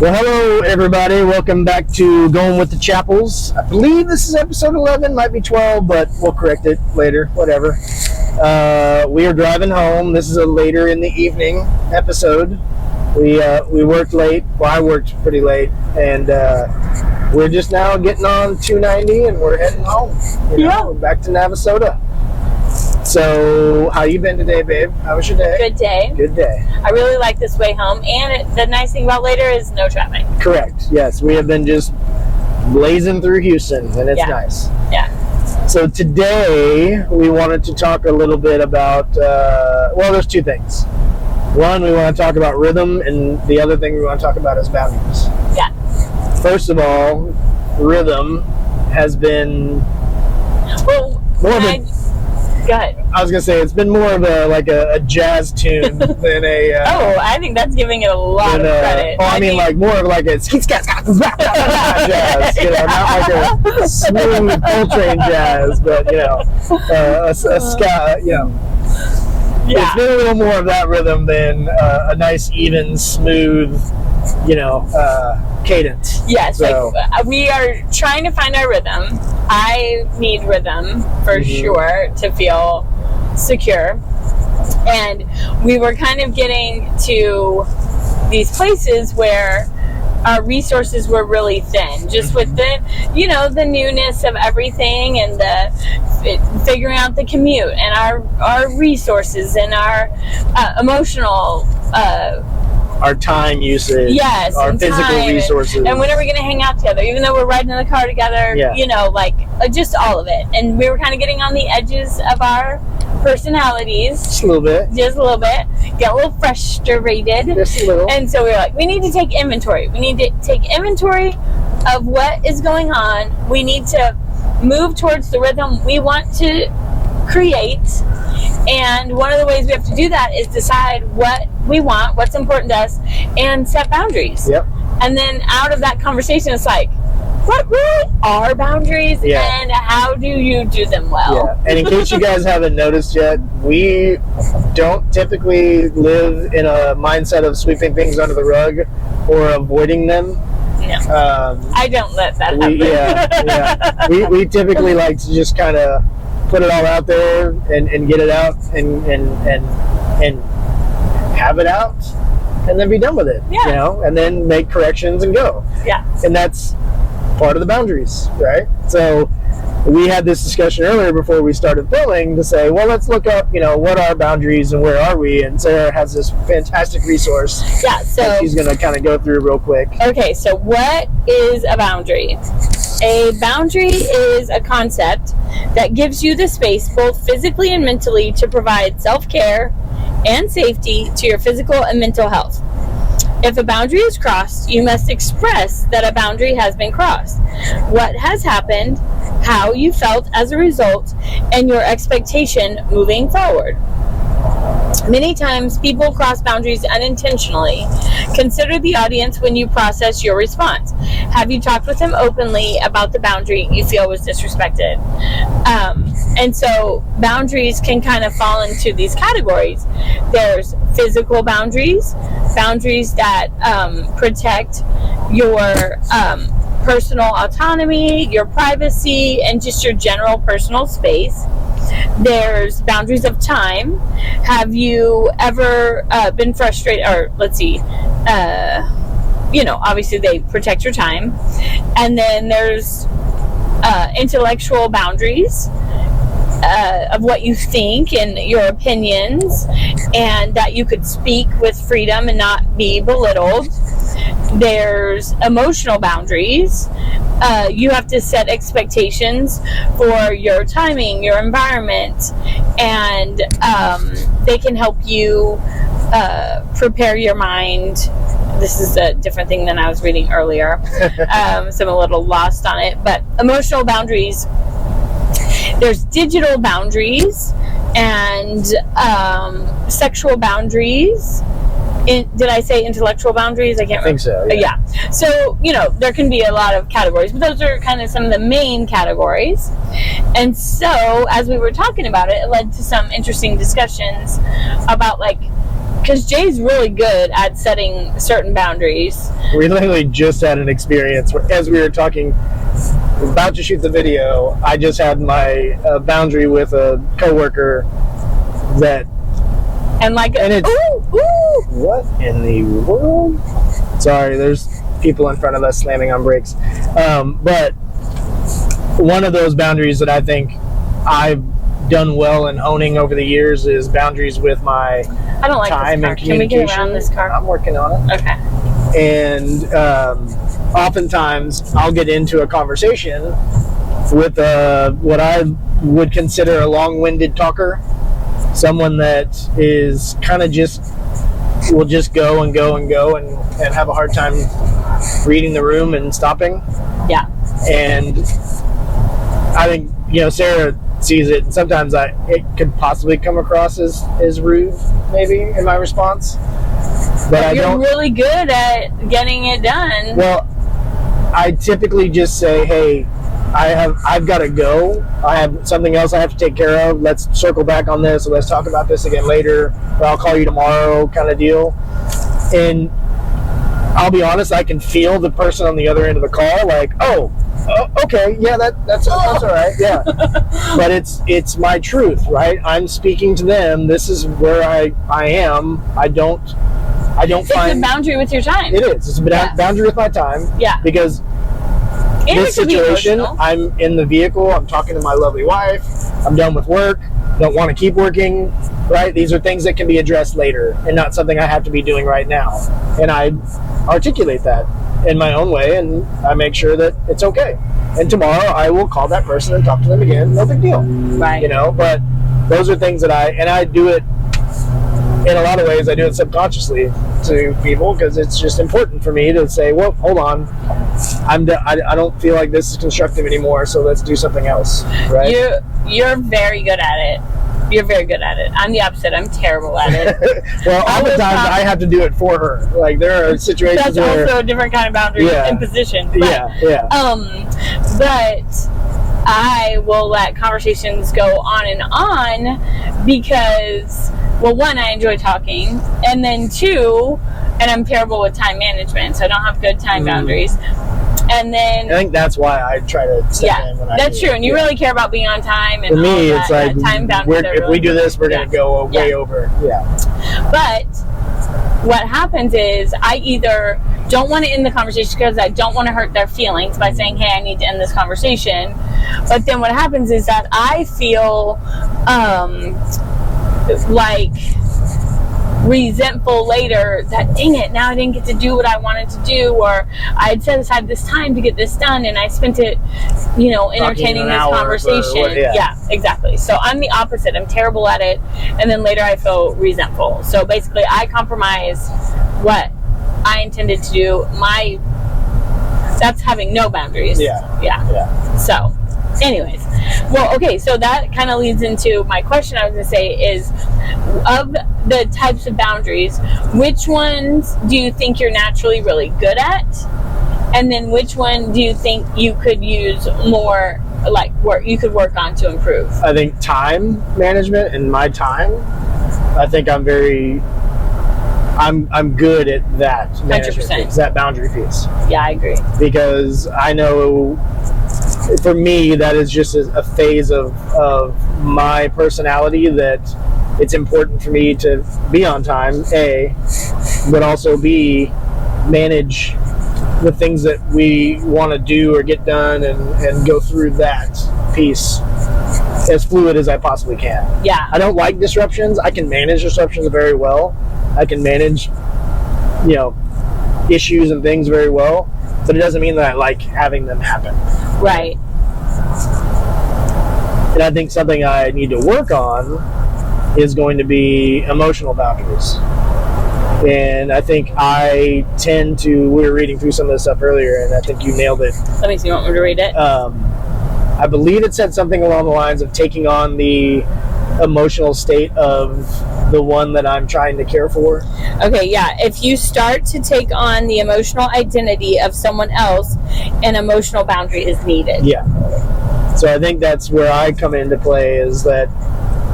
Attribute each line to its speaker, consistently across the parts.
Speaker 1: Well, hello, everybody. Welcome back to Going with the Chappells. I believe this is episode 11, might be 12, but we'll correct it later, whatever. We are driving home. This is a later in the evening episode. We worked late. Well, I worked pretty late, and we're just now getting on 290, and we're heading home. We're back to Navasota. So, how you been today, babe? How was your day?
Speaker 2: Good day.
Speaker 1: Good day.
Speaker 2: I really like this way home, and the nice thing about later is no traffic.
Speaker 1: Correct. Yes, we have been just blazing through Houston, and it's nice.
Speaker 2: Yeah.
Speaker 1: So today we wanted to talk a little bit about, there's two things. One, we want to talk about rhythm, and the other thing we want to talk about is boundaries.
Speaker 2: Yeah.
Speaker 1: First of all, rhythm has been
Speaker 2: Go ahead.
Speaker 1: I was gonna say it's been more of a jazz tune than a.
Speaker 2: I think that's giving it a lot of credit.
Speaker 1: I mean, like more of like a skeet scat jazz, not like a smooth Coltrane jazz, but a ska, It's been a little more of that rhythm than a nice, even, smooth, cadence.
Speaker 2: Yes, so. We are trying to find our rhythm. I need rhythm for sure to feel secure. And we were kind of getting to these places where our resources were really thin, just with the newness of everything and the figuring out the commute and our resources and our emotional
Speaker 1: our time usage, our physical resources,
Speaker 2: and when are we going to hang out together, even though we're riding in the car together, just all of it. And we were kind of getting on the edges of our personalities.
Speaker 1: Just a little bit.
Speaker 2: Get a little frustrated.
Speaker 1: Just a little.
Speaker 2: And so we were like, we need to take inventory. We need to take inventory of what is going on. We need to move towards the rhythm we want to create. And one of the ways we have to do that is decide what we want, what's important to us, and set boundaries.
Speaker 1: Yep.
Speaker 2: And then out of that conversation, it's like, what really are boundaries, and how do you do them well?
Speaker 1: Yeah. And in case you guys haven't noticed yet, we don't typically live in a mindset of sweeping things under the rug or avoiding them.
Speaker 2: No. I don't let that happen.
Speaker 1: We typically like to just kind of put it all out there and get it out and have it out and then be done with it. And then make corrections and go. And that's part of the boundaries, right? So we had this discussion earlier before we started filming to say, well, let's look up, what are boundaries and where are we? And Sarah has this fantastic resource that she's going to kind of go through real quick.
Speaker 2: Okay, so what is a boundary? A boundary is a concept that gives you the space, both physically and mentally, to provide self-care and safety to your physical and mental health. If a boundary is crossed, you must express that a boundary has been crossed, what has happened, how you felt as a result, and your expectation moving forward. Many times, people cross boundaries unintentionally. Consider the audience when you process your response. Have you talked with them openly about the boundary you feel was disrespected? And so boundaries can kind of fall into these categories. There's physical boundaries that protect your personal autonomy, your privacy, and just your general personal space. There's boundaries of time. Have you ever been frustrated, or let's see, obviously they protect your time. And then there's intellectual boundaries of what you think and your opinions, and that you could speak with freedom and not be belittled. There's emotional boundaries. You have to set expectations for your timing, your environment, and they can help you prepare your mind. This is a different thing than I was reading earlier, so I'm a little lost on it. But emotional boundaries, there's digital boundaries and sexual boundaries. Did I say intellectual boundaries? I can't remember.
Speaker 1: I think so,
Speaker 2: yeah. So, there can be a lot of categories, but those are kind of some of the main categories. And so, as we were talking about it, it led to some interesting discussions about, because Jay's really good at setting certain boundaries.
Speaker 1: We literally just had an experience where, as we were talking, about to shoot the video, I just had my boundary with a coworker that,
Speaker 2: And like,
Speaker 1: and it's,
Speaker 2: ooh,
Speaker 1: what in the world? Sorry, there's people in front of us slamming on brakes. But one of those boundaries that I think I've done well in honing over the years is boundaries with my
Speaker 2: I don't like
Speaker 1: time
Speaker 2: this car.
Speaker 1: and
Speaker 2: Can we
Speaker 1: communication.
Speaker 2: get around this car?
Speaker 1: I'm working on it.
Speaker 2: Okay.
Speaker 1: And oftentimes I'll get into a conversation with what I would consider a long-winded talker, someone that is kind of will just go and go and go and have a hard time reading the room and stopping.
Speaker 2: Yeah.
Speaker 1: And I think, Sarah sees it, and sometimes it could possibly come across as rude, maybe, in my response. But
Speaker 2: You're really good at getting it done.
Speaker 1: Well, I typically just say, hey, I've got to go. I have something else I have to take care of. Let's circle back on this, or let's talk about this again later, or I'll call you tomorrow kind of deal. And I'll be honest, I can feel the person on the other end of the call like, oh, okay, yeah, that's all right, yeah. But it's my truth, right? I'm speaking to them. This is where I am. I don't
Speaker 2: It's
Speaker 1: find
Speaker 2: a boundary with your time.
Speaker 1: it is. It's a boundary with my time.
Speaker 2: Yeah.
Speaker 1: Because
Speaker 2: And
Speaker 1: this
Speaker 2: it could be
Speaker 1: situation,
Speaker 2: emotional.
Speaker 1: I'm in the vehicle. I'm talking to my lovely wife. I'm done with work. Don't want to keep working. Right? These are things that can be addressed later, and not something I have to be doing right now. And I articulate that in my own way, and I make sure that it's okay. And tomorrow I will call that person and talk to them again. No big deal.
Speaker 2: Right.
Speaker 1: But those are things that I do it in a lot of ways. I do it subconsciously to people because it's just important for me to say, well, hold on, I don't feel like this is constructive anymore, so let's do something else. Right?
Speaker 2: You're very good at it. You're very good at it. I'm the opposite. I'm terrible at it.
Speaker 1: Well, oftentimes I have to do it for her. Like, there are situations
Speaker 2: That's
Speaker 1: where
Speaker 2: also a different kind of boundary and position. But,
Speaker 1: yeah.
Speaker 2: But I will let conversations go on and on because, well, one, I enjoy talking, and then two, and I'm terrible with time management, so I don't have good time boundaries. And then
Speaker 1: I think that's why I try to step in when I
Speaker 2: that's
Speaker 1: do
Speaker 2: true.
Speaker 1: it.
Speaker 2: And you really care about being on time. And
Speaker 1: for me,
Speaker 2: all
Speaker 1: it's
Speaker 2: that,
Speaker 1: like
Speaker 2: time boundaries
Speaker 1: if we do this, we're going to go way over. Yeah.
Speaker 2: But what happens is I either don't want to end the conversation because I don't want to hurt their feelings by saying, hey, I need to end this conversation. But then what happens is that I feel like resentful later that, dang it, now I didn't get to do what I wanted to do, or I had set aside this time to get this done and I spent it, entertaining this conversation. Yeah, exactly. So I'm the opposite. I'm terrible at it, and then later I feel resentful. So basically I compromise what I intended to do. That's having no boundaries. Yeah. So anyways, well, okay, so that kind of leads into my question. I was going to say is, of the types of boundaries, which ones do you think you're naturally really good at? And then which one do you think you could use more, like, you could work on to improve?
Speaker 1: I think time management and my time, I think I'm good at that
Speaker 2: 100%.
Speaker 1: that boundary piece.
Speaker 2: Yeah, I agree.
Speaker 1: Because I know for me that is just a phase of my personality that it's important for me to be on time, A, but also B, manage the things that we want to do or get done and go through that piece as fluid as I possibly can.
Speaker 2: Yeah.
Speaker 1: I don't like disruptions. I can manage disruptions very well. I can manage, issues and things very well, but it doesn't mean that I like having them happen.
Speaker 2: Right.
Speaker 1: And I think something I need to work on is going to be emotional boundaries. And I think I tend to, we were reading through some of this stuff earlier, and I think you nailed it.
Speaker 2: Let me see, you want me to read it?
Speaker 1: I believe it said something along the lines of taking on the emotional state of the one that I'm trying to care for.
Speaker 2: Okay, yeah. If you start to take on the emotional identity of someone else, an emotional boundary is needed.
Speaker 1: Yeah. So I think that's where I come into play, is that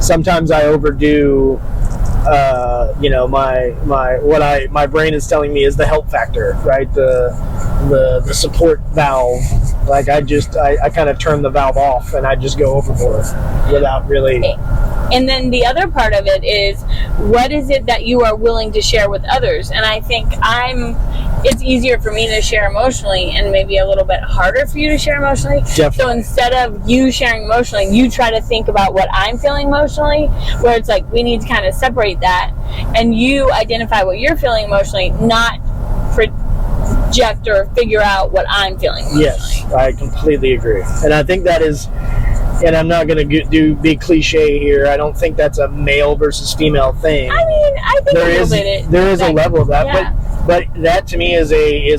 Speaker 1: sometimes I overdo my brain is telling me is the help factor, right? The support valve. Like I kind of turn the valve off and I just go overboard without really.
Speaker 2: And then the other part of it is, what is it that you are willing to share with others? And I think it's easier for me to share emotionally and maybe a little bit harder for you to share emotionally.
Speaker 1: Definitely.
Speaker 2: So instead of you sharing emotionally, you try to think about what I'm feeling emotionally, where it's like we need to kind of separate that, and you identify what you're feeling emotionally, not project or figure out what I'm feeling emotionally.
Speaker 1: Yes, I completely agree. And I think that is, and I'm not going to be cliche here, I don't think that's a male versus female thing.
Speaker 2: I mean, I think
Speaker 1: there is a level of that, yeah. But that to me is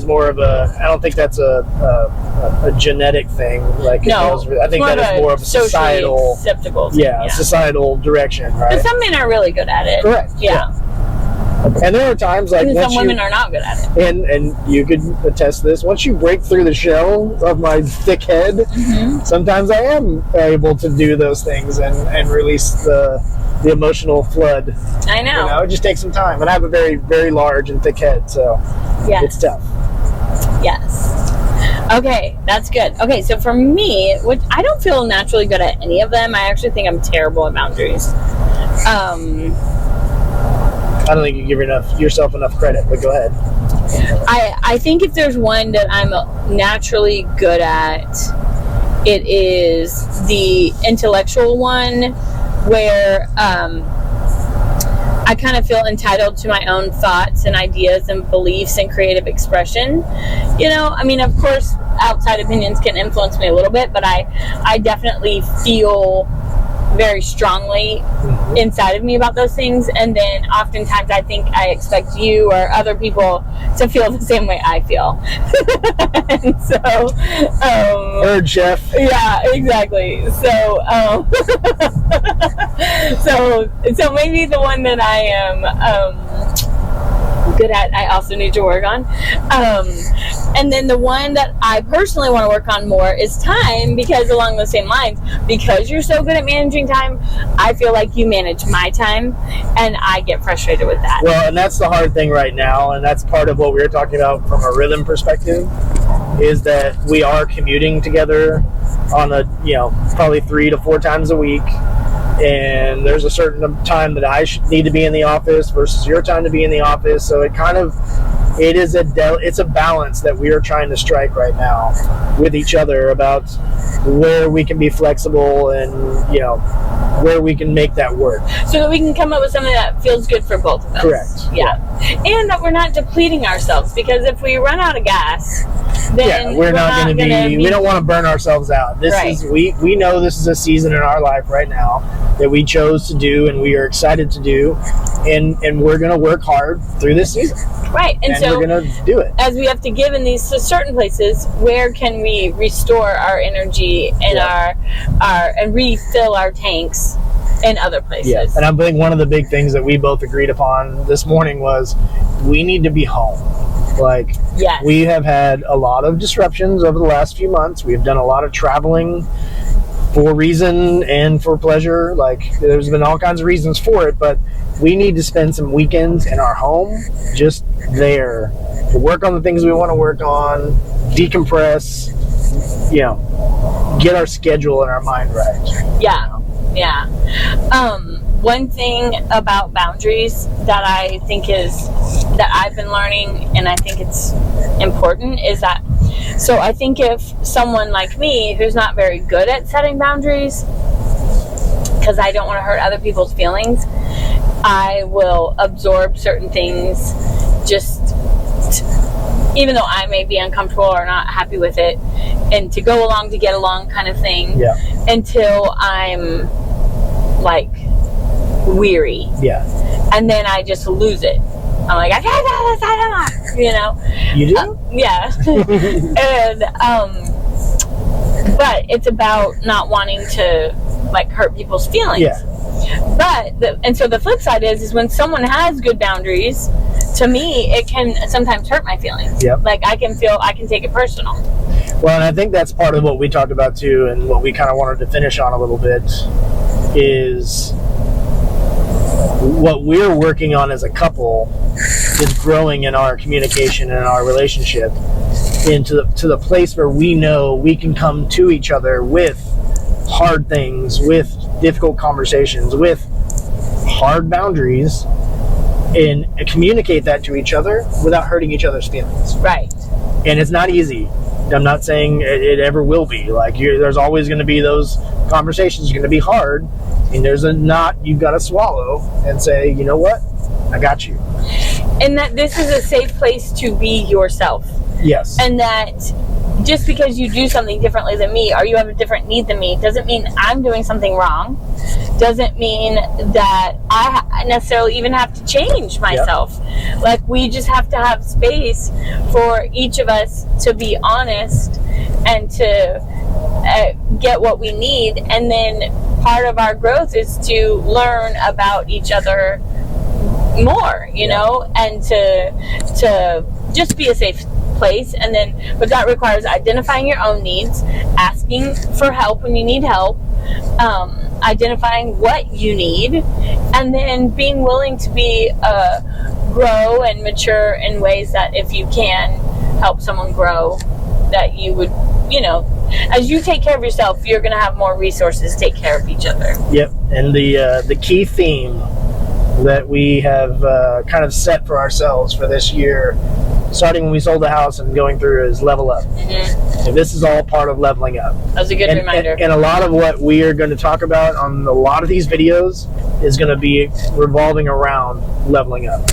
Speaker 1: more of a, I don't think that's a genetic thing. Like
Speaker 2: no,
Speaker 1: I think that is more of a societal,
Speaker 2: acceptable
Speaker 1: thing, yeah, societal direction, right?
Speaker 2: But some men are really good at it.
Speaker 1: Correct.
Speaker 2: Yeah.
Speaker 1: And there are times like
Speaker 2: some women are not good at it.
Speaker 1: And you could attest this. Once you break through the shell of my thick head, mm-hmm. sometimes I am able to do those things and release the emotional flood.
Speaker 2: I know.
Speaker 1: It just takes some time. And I have a very, very large and thick head, so it's tough.
Speaker 2: Yes. Okay, that's good. Okay, so for me, which I don't feel naturally good at any of them. I actually think I'm terrible at boundaries.
Speaker 1: I don't think you give yourself enough credit, but go ahead.
Speaker 2: I think if there's one that I'm naturally good at, it is the intellectual one, where I kind of feel entitled to my own thoughts and ideas and beliefs and creative expression. I mean, of course, outside opinions can influence me a little bit, but I definitely feel very strongly inside of me about those things, and then oftentimes I think I expect you or other people to feel the same way I feel. And so
Speaker 1: or Jeff.
Speaker 2: Yeah, exactly. So so maybe the one that I am good at, I also need to work on. And then the one that I personally want to work on more is time, because along those same lines, because you're so good at managing time, I feel like you manage my time, and I get frustrated with that.
Speaker 1: Well, and that's the hard thing right now, and that's part of what we were talking about from a rhythm perspective, is that we are commuting together on probably 3 to 4 times a week. And there's a certain time that I need to be in the office versus your time to be in the office. So it's a balance that we are trying to strike right now with each other about where we can be flexible and, where we can make that work.
Speaker 2: So that we can come up with something that feels good for both of us.
Speaker 1: Correct.
Speaker 2: Yeah. And that we're not depleting ourselves, because if we run out of gas, then
Speaker 1: we're not going to be, we don't want to burn ourselves out. We know this is a season in our life right now that we chose to do and we are excited to do, and we're going to work hard through this season.
Speaker 2: Right. And so
Speaker 1: we're going to do it.
Speaker 2: As we have to give in these certain places, where can we restore our energy and and refill our tanks in other places?
Speaker 1: Yeah. And I think one of the big things that we both agreed upon this morning was we need to be home.
Speaker 2: Yes.
Speaker 1: We have had a lot of disruptions over the last few months. We've done a lot of traveling for reason and for pleasure. There's been all kinds of reasons for it, but we need to spend some weekends in our home, just there, to work on the things we want to work on, decompress, get our schedule and our mind right.
Speaker 2: Yeah. One thing about boundaries that I think that I've been learning, and I think it's important, is that, so I think if someone like me who's not very good at setting boundaries, because I don't want to hurt other people's feelings, I will absorb certain things even though I may be uncomfortable or not happy with it, and to go along to get along kind of thing, until I'm weary. Yeah. And then I just lose it. I'm like, I can't do this anymore,
Speaker 1: You do?
Speaker 2: Yeah. And but it's about not wanting to hurt people's feelings.
Speaker 1: Yeah.
Speaker 2: But so the flip side is when someone has good boundaries, to me it can sometimes hurt my feelings.
Speaker 1: Yep.
Speaker 2: I can take it personal.
Speaker 1: Well, and I think that's part of what we talked about too, and what we kind of wanted to finish on a little bit is what we're working on as a couple is growing in our communication and our relationship into the place where we know we can come to each other with hard things, with difficult conversations, with hard boundaries, and communicate that to each other without hurting each other's feelings.
Speaker 2: Right.
Speaker 1: And it's not easy. I'm not saying it ever will be. Like, there's always going to be those conversations going to be hard, and there's a knot you've got to swallow and say, you know what, I got you.
Speaker 2: And that this is a safe place to be yourself.
Speaker 1: Yes.
Speaker 2: And that just because you do something differently than me, or you have a different need than me, doesn't mean I'm doing something wrong. Doesn't mean that I necessarily even have to change myself. Yep. Like, we just have to have space for each of us to be honest and to get what we need. And then part of our growth is to learn about each other more, you know, and to just be a safe place. And then, but that requires identifying your own needs, asking for help when you need help, identifying what you need, and then being willing to be grow and mature in ways that if you can help someone grow, that you would, you know, as you take care of yourself, you're going to have more resources to take care of each other. Yep.
Speaker 1: And the key theme that we have kind of set for ourselves for this year, starting when we sold the house and going through, is level up. Mm-hmm. And this is all part of leveling up.
Speaker 2: That's a good reminder.
Speaker 1: And a lot of what we are going to talk about on a lot of these videos is going to be revolving around leveling up,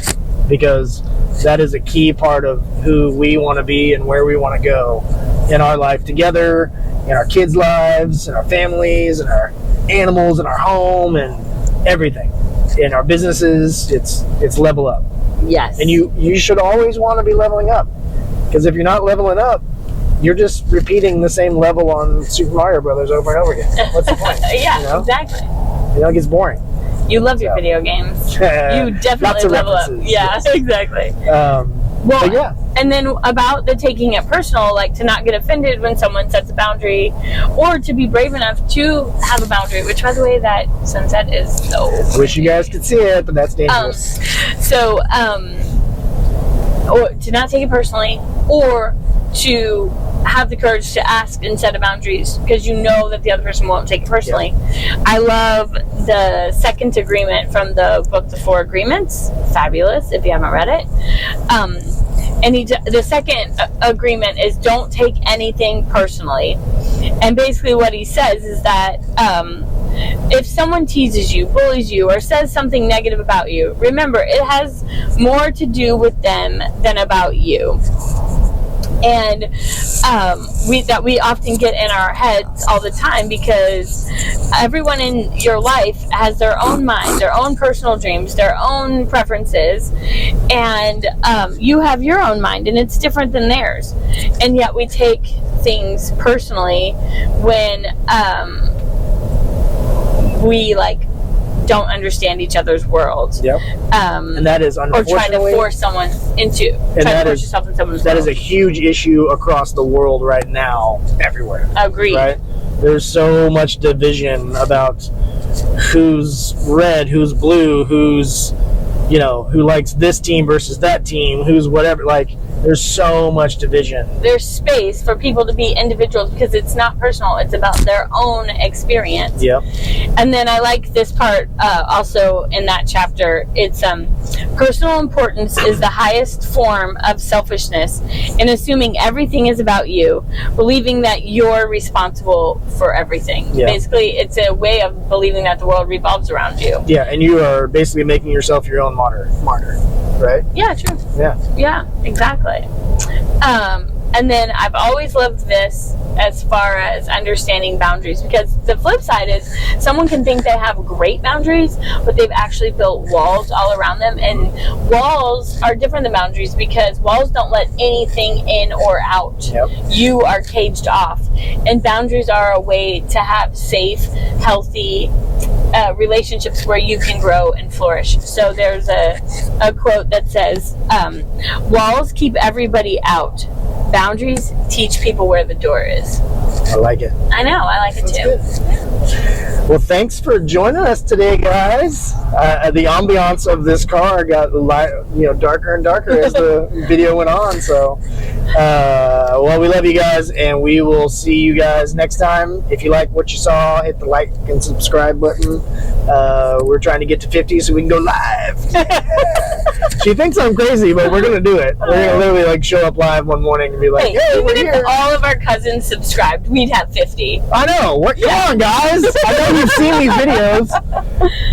Speaker 1: because that is a key part of who we want to be and where we want to go in our life together, in our kids' lives, in our families, in our animals, in our home, and everything. In our businesses, it's level up.
Speaker 2: Yes.
Speaker 1: And you should always want to be leveling up, because if you're not leveling up, you're just repeating the same level on Super Mario Brothers over and over again. What's the point?
Speaker 2: Yeah,
Speaker 1: you know?
Speaker 2: Exactly.
Speaker 1: You know, it gets boring.
Speaker 2: You love your video games. You definitely level up. Yeah, exactly. Well,
Speaker 1: yeah.
Speaker 2: And then about the taking it personal, like to not get offended when someone sets a boundary, or to be brave enough to have a boundary, which, by the way, that sunset is so pretty.
Speaker 1: Wish you guys could see it, but that's dangerous.
Speaker 2: Or to not take it personally, or to have the courage to ask and set a boundaries because you know that the other person won't take it personally. Yep. I love the second agreement from the book, The Four Agreements. Fabulous, if you haven't read it. And the second agreement is don't take anything personally. And basically what he says is that if someone teases you, bullies you, or says something negative about you, remember, it has more to do with them than about you. And we often get in our heads all the time, because everyone in your life has their own mind, their own personal dreams, their own preferences, and you have your own mind, and it's different than theirs. And yet we take things personally when we don't understand each other's worlds.
Speaker 1: Yep. And that is, unfortunately,
Speaker 2: or try to force someone into, yourself in someone's
Speaker 1: that
Speaker 2: world.
Speaker 1: is a huge issue across the world right now, everywhere.
Speaker 2: Agreed.
Speaker 1: Right? There's so much division about who's red, who's blue, who's, who likes this team versus that team, who's whatever. There's so much division.
Speaker 2: There's space for people to be individuals because it's not personal. It's about their own experience.
Speaker 1: Yep.
Speaker 2: And then I like this part also in that chapter. It's personal importance is the highest form of selfishness in assuming everything is about you, believing that you're responsible for everything.
Speaker 1: Yeah.
Speaker 2: Basically, it's a way of believing that the world revolves around you.
Speaker 1: Yeah, and you are basically making yourself your own martyr, right?
Speaker 2: Yeah, true.
Speaker 1: Yeah,
Speaker 2: exactly. And then I've always loved this as far as understanding boundaries, because the flip side is someone can think they have great boundaries, but they've actually built walls all around them. And walls are different than boundaries, because walls don't let anything in or out.
Speaker 1: Yep.
Speaker 2: You are caged off. And boundaries are a way to have safe, healthy relationships where you can grow and flourish. So there's a quote that says, walls keep everybody out. Boundaries teach people where the door is.
Speaker 1: I like it.
Speaker 2: I know, I like it too.
Speaker 1: Well, thanks for joining us today, guys. The ambiance of this car got darker and darker as the video went on. So, well, we love you guys, and we will see you guys next time. If you like what you saw, hit the like and subscribe button. We're trying to get to 50 so we can go live. She thinks I'm crazy, but we're gonna do it. We're gonna literally show up live one morning and be like,
Speaker 2: hey,
Speaker 1: "Hey,
Speaker 2: even
Speaker 1: we're
Speaker 2: if
Speaker 1: here."
Speaker 2: all of our cousins subscribed, we'd have 50.
Speaker 1: I know. Come on, guys. I know you've seen these videos.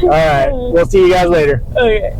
Speaker 1: All right. We'll see you guys later.
Speaker 2: Okay.